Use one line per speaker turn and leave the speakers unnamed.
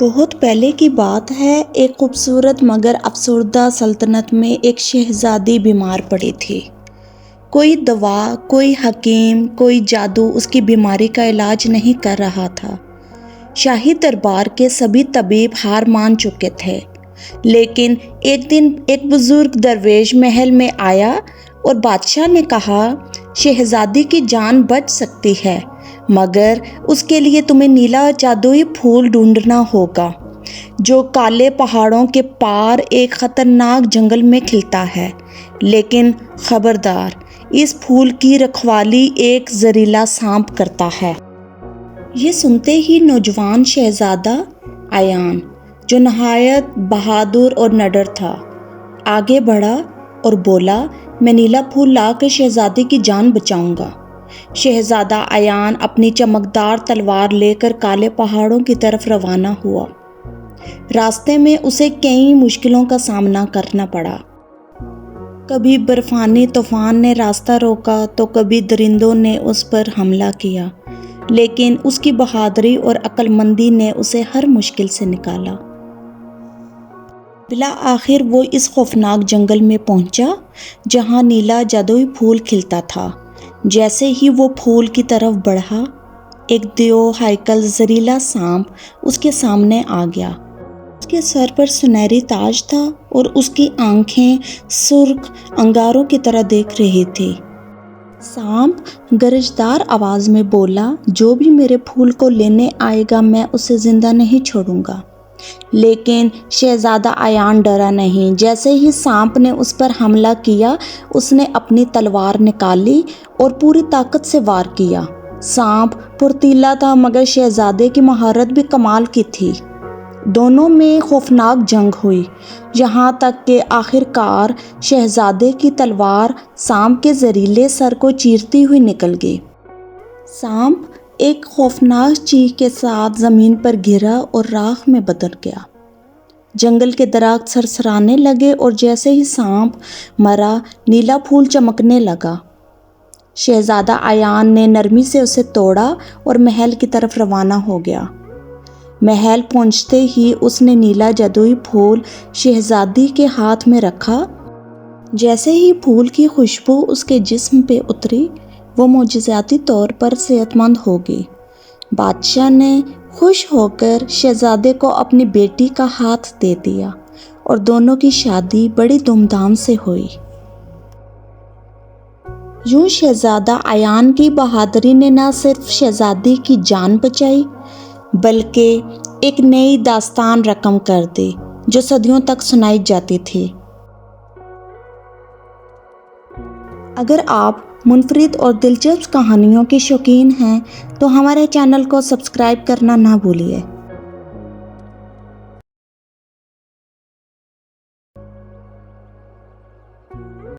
بہت پہلے کی بات ہے، ایک خوبصورت مگر افسردہ سلطنت میں ایک شہزادی بیمار پڑی تھی۔ کوئی دوا، کوئی حکیم، کوئی جادو اس کی بیماری کا علاج نہیں کر رہا تھا۔ شاہی دربار کے سبھی طبیب ہار مان چکے تھے، لیکن ایک دن ایک بزرگ درویش محل میں آیا اور بادشاہ نے کہا، شہزادی کی جان بچ سکتی ہے، مگر اس کے لیے تمہیں نیلا جادوئی پھول ڈھونڈنا ہوگا جو کالے پہاڑوں کے پار ایک خطرناک جنگل میں کھلتا ہے۔ لیکن خبردار، اس پھول کی رکھوالی ایک زہریلا سانپ کرتا ہے۔ یہ سنتے ہی نوجوان شہزادہ ایان، جو نہایت بہادر اور نڈر تھا، آگے بڑھا اور بولا، میں نیلا پھول لا کر شہزادی کی جان بچاؤں گا۔ شہزادہ ایان اپنی چمکدار تلوار لے کر کالے پہاڑوں کی طرف روانہ ہوا۔ راستے میں اسے کئی مشکلوں کا سامنا کرنا پڑا۔ کبھی برفانی طوفان نے راستہ روکا تو کبھی درندوں نے اس پر حملہ کیا، لیکن اس کی بہادری اور عقل مندی نے اسے ہر مشکل سے نکالا۔ بالآخر وہ اس خوفناک جنگل میں پہنچا جہاں نیلا جادوئی پھول کھلتا تھا۔ جیسے ہی وہ پھول کی طرف بڑھا، ایک دیو ہیکل زہریلا سانپ اس کے سامنے آ گیا۔ اس کے سر پر سنہری تاج تھا اور اس کی آنکھیں سرخ انگاروں کی طرح دیکھ رہی تھی۔ سانپ گرجدار آواز میں بولا، جو بھی میرے پھول کو لینے آئے گا میں اسے زندہ نہیں چھوڑوں گا۔ لیکن شہزادہ ایان ڈرا نہیں۔ جیسے ہی سانپ نے اس پر حملہ کیا، اس نے اپنی تلوار نکالی اور پوری طاقت سے وار کیا۔ سانپ پھرتیلا تھا، مگر شہزادے کی مہارت بھی کمال کی تھی۔ دونوں میں خوفناک جنگ ہوئی، یہاں تک کہ آخر کار شہزادے کی تلوار سانپ کے زہریلے سر کو چیرتی ہوئی نکل گئی۔ سانپ ایک خوفناک چیخ کے ساتھ زمین پر گرا اور راکھ میں بدل گیا۔ جنگل کے درخت سرسرانے لگے اور جیسے ہی سانپ مرا، نیلا پھول چمکنے لگا۔ شہزادہ ایان نے نرمی سے اسے توڑا اور محل کی طرف روانہ ہو گیا۔ محل پہنچتے ہی اس نے نیلا جادوئی پھول شہزادی کے ہاتھ میں رکھا۔ جیسے ہی پھول کی خوشبو اس کے جسم پہ اتری، وہ معجزاتی طور پر صحت مند ہو گئی۔ بادشاہ نے خوش ہو کر شہزادے کو اپنی بیٹی کا ہاتھ دے دیا اور دونوں کی شادی بڑی دھوم دھام سے ہوئی۔ یوں شہزادہ ایان کی بہادری نے نہ صرف شہزادی کی جان بچائی، بلکہ ایک نئی داستان رقم کر دی جو صدیوں تک سنائی جاتی تھی۔ اگر آپ منفرد اور دلچسپ کہانیوں کے شوقین ہیں تو ہمارے چینل کو سبسکرائب کرنا نہ بھولیے۔